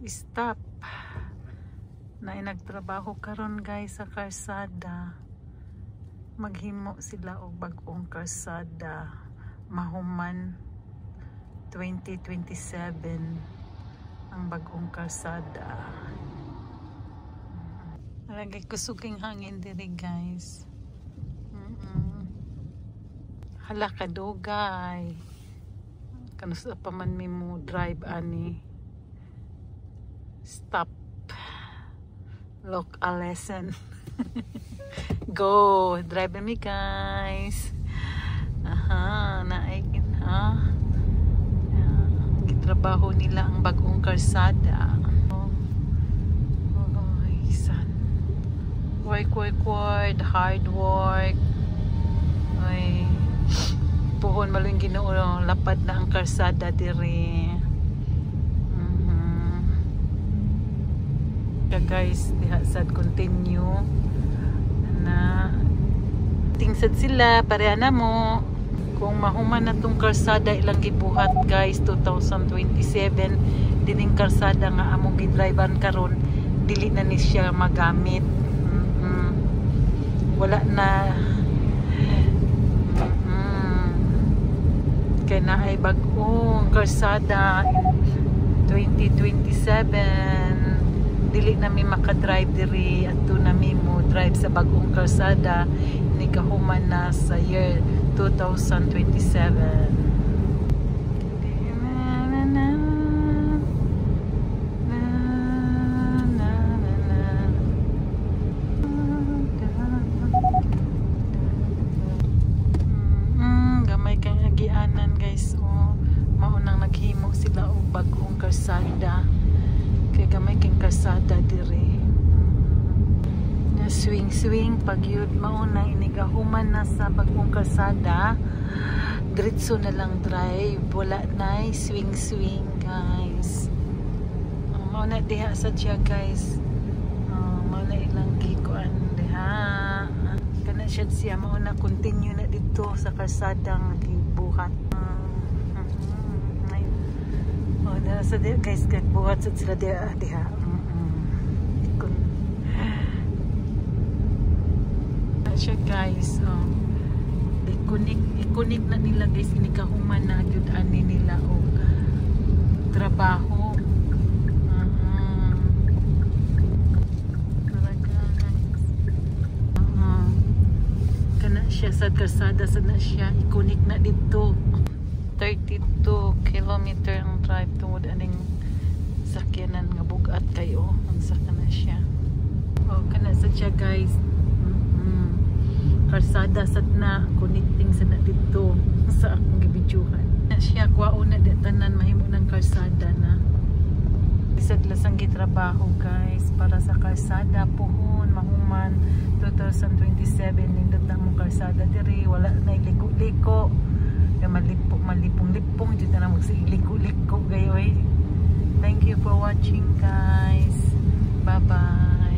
stop na nagtrabaho karon guys sa karsada. Maghimo sila og bag-ong karsada mahuman 2027 ang bag-ong karsada. Lagi kusuging hangin diri guys. Hala ka dugay. Kanusa pa man mi mo drive ani. Stop. Look a lesson. Go, drive me guys. Aha, naigin ha. Gitrabaho nila ang bagong karsada. Work, hard work. Ay, puhon malo yung Ginoo, lapad na ang karsada diri. Guys, diha sad continue na tingsad sila pareha na mo kung mahuman na tong karsada ilang gibuhat guys 2027 dining karsada nga among gidrivean karon dili na ni siya magamit. Wala na kaya na ay bagong karsada 2027 dili na mi makadrive diri adto na mi mo drive sa bagong karsada ni kahuman na sa year 2027. Gamay kang agianan guys, maunang naghimo sila og bagong karsada. Gamay king karsada diri na swing pag yun mauna inigahuman na sa bagong karsada diretso na lang drive, wala na swing guys. Mauna diha sa siya guys, mauna ilang gikuan diha kana siya mauna continue na dito sa karsadang gibuhat. Sa guys buhat sa sila diha ikon siya guys. Ikonik na nila guys, inikahuman na gyud ani nila og trabaho. Kana siya sa karsada sa na siya ikonik na dito. 32 kilometer ang drive tungod aning sakyanan nga bugat kayo ang saka na siya. Kana sa siya guys, karsada sad na connecting sa na dito sa akong gibidyuhan na siya kuwaon na tanan mahimo ng karsada na isad lasang gitrabaho guys para sa karsada puhon mahuman 2027 nindot na mo karsada diri wala na iliko-liko. Malipong-lipong dito na magsiliko-liko gayoy. Thank you for watching guys. Bye bye.